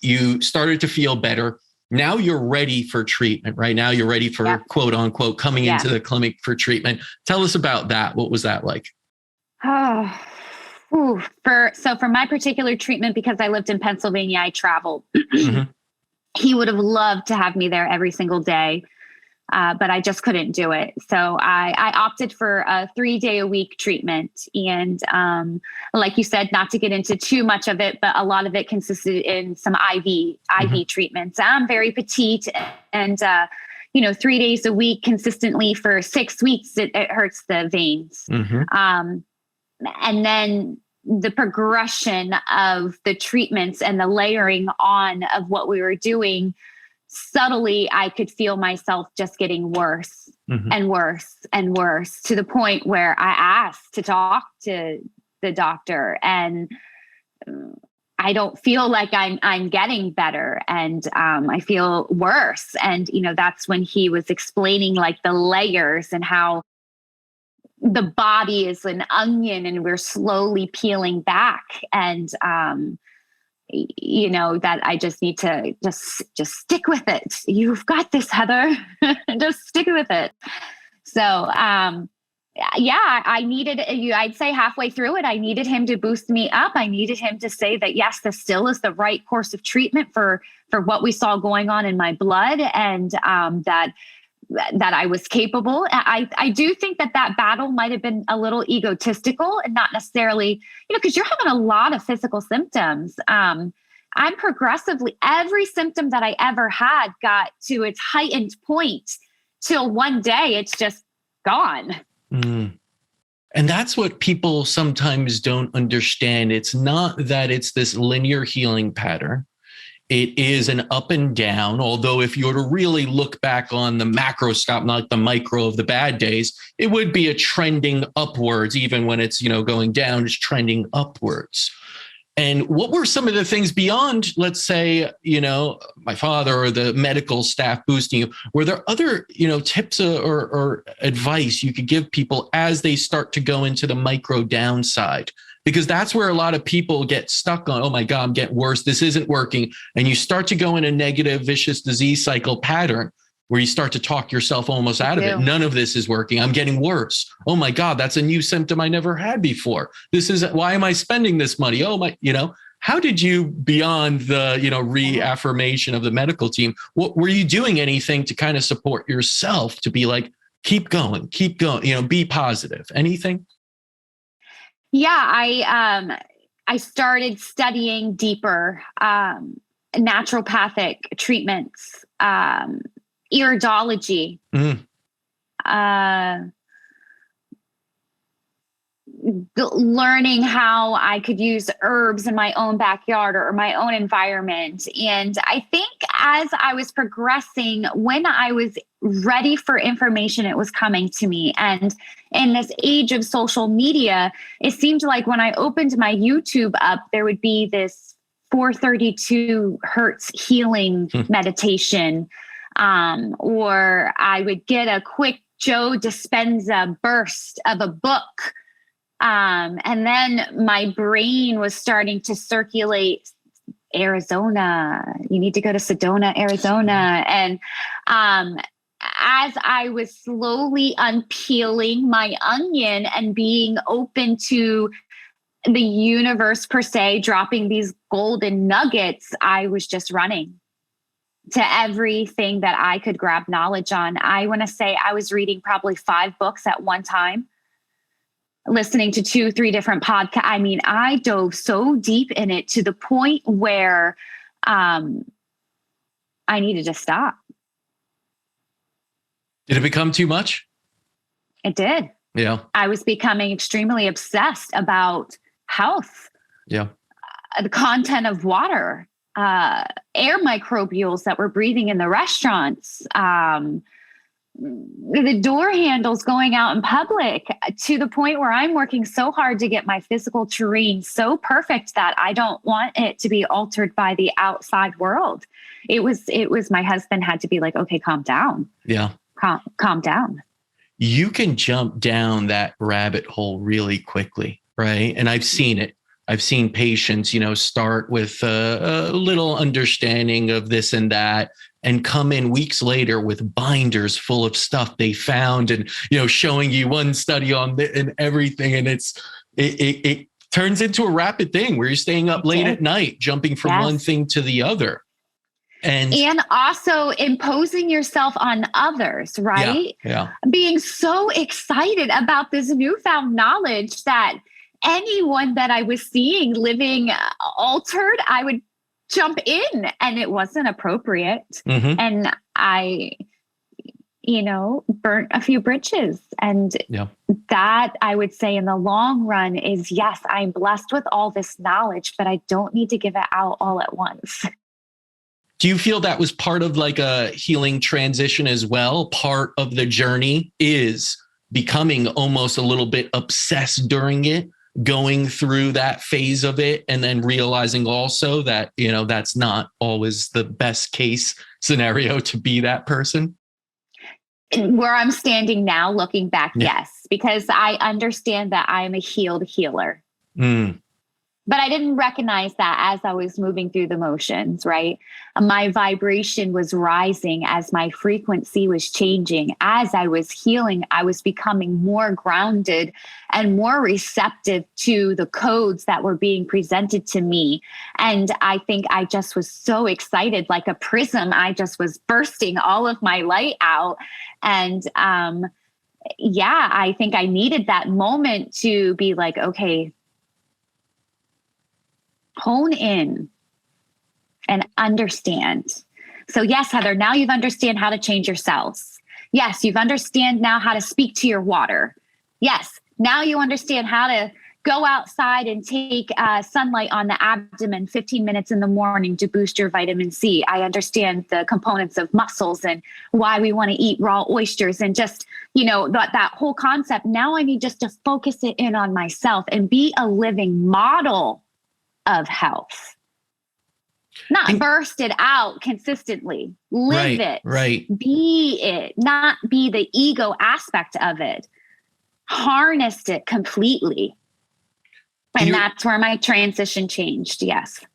you started to feel better. Now you're ready for treatment, right? Now you're ready for quote unquote coming into the clinic for treatment. Tell us about that. What was that like? For my particular treatment, because I lived in Pennsylvania, I traveled. Mm-hmm. He would have loved to have me there every single day. But I just couldn't do it. So I opted for a 3-day-a-week treatment. And like you said, not to get into too much of it, but a lot of it consisted in some IV treatments. I'm very petite and 3 days a week consistently for 6 weeks, it hurts the veins. Mm-hmm. And then the progression of the treatments and the layering on of what we were doing, subtly, I could feel myself just getting worse and worse and worse, to the point where I asked to talk to the doctor, and I don't feel like I'm getting better, and I feel worse. And that's when he was explaining like the layers and how the body is an onion and we're slowly peeling back, and that I just need to just stick with it. You've got this, Heather. Just stick with it. So, I needed, I'd say halfway through it, I needed him to boost me up. I needed him to say that, yes, this still is the right course of treatment for what we saw going on in my blood, and that I was capable. I do think that battle might have been a little egotistical, and not necessarily, because you're having a lot of physical symptoms. I'm progressively, every symptom that I ever had got to its heightened point till one day it's just gone. Mm. And that's what people sometimes don't understand. It's not that it's this linear healing pattern. It is an up and down, although if you were to really look back on the macroscope, not the micro of the bad days, it would be a trending upwards. Even when it's, going down, it's trending upwards. And what were some of the things beyond, let's say, my father or the medical staff boosting you? Were there other, tips or advice you could give people as they start to go into the micro downside? Because that's where a lot of people get stuck on, oh my God, I'm getting worse. This isn't working. And you start to go in a negative, vicious disease cycle pattern where you start to talk yourself almost out of it. None of this is working. I'm getting worse. Oh my God, that's a new symptom I never had before. This is, why am I spending this money? Oh my, how did you, beyond the, reaffirmation of the medical team, what were you doing anything to kind of support yourself to be like, keep going, be positive? Anything? Yeah, I started studying deeper naturopathic treatments, iridology, learning how I could use herbs in my own backyard or my own environment. And I think as I was progressing, when I was ready for information, it was coming to me. And in this age of social media, it seemed like when I opened my YouTube up, there would be this 432 hertz healing meditation, or I would get a quick Joe Dispenza burst of a book. And then my brain was starting to circulate Arizona. You need to go to Sedona, Arizona. And as I was slowly unpeeling my onion and being open to the universe per se, dropping these golden nuggets, I was just running to everything that I could grab knowledge on. I want to say I was reading probably 5 books at one time, listening to 2-3 different podcasts. I mean, I dove so deep in it to the point where I needed to stop. Did it become too much? It did. Yeah. I was becoming extremely obsessed about health. Yeah. The content of water, air microbials that we're breathing in the restaurants, the door handles going out in public, to the point where I'm working so hard to get my physical terrain so perfect that I don't want it to be altered by the outside world. It was my husband had to be like, okay, calm down. Yeah. Calm down. You can jump down that rabbit hole really quickly, right? And I've seen it. I've seen patients, start with a little understanding of this and that, and come in weeks later with binders full of stuff they found, and showing you one study on and everything, and it turns into a rapid thing where you're staying up late at night, jumping from one thing to the other. And also imposing yourself on others, right? Yeah. Being so excited about this newfound knowledge that anyone that I was seeing living altered, I would jump in, and it wasn't appropriate. Mm-hmm. And I, burnt a few bridges. And that, I would say, in the long run is, yes, I'm blessed with all this knowledge, but I don't need to give it out all at once. Do you feel that was part of like a healing transition as well? Part of the journey is becoming almost a little bit obsessed during it, going through that phase of it, and then realizing also that, that's not always the best case scenario to be that person? Where I'm standing now, looking back, yes, because I understand that I'm a healed healer. But I didn't recognize that as I was moving through the motions, right? My vibration was rising as my frequency was changing. As I was healing, I was becoming more grounded and more receptive to the codes that were being presented to me. And I think I just was so excited, like a prism. I just was bursting all of my light out. And I think I needed that moment to be like, okay, hone in and understand. So yes, Heather, now you've understand how to change your cells. Yes, you've understand now how to speak to your water. Yes, now you understand how to go outside and take sunlight on the abdomen 15 minutes in the morning to boost your vitamin C. I understand the components of mussels and why we want to eat raw oysters and just, that whole concept. Now I need just to focus it in on myself and be a living model of health, not burst it out consistently, live it, be it, not be the ego aspect of it, harnessed it completely. And that's where my transition changed. Yes.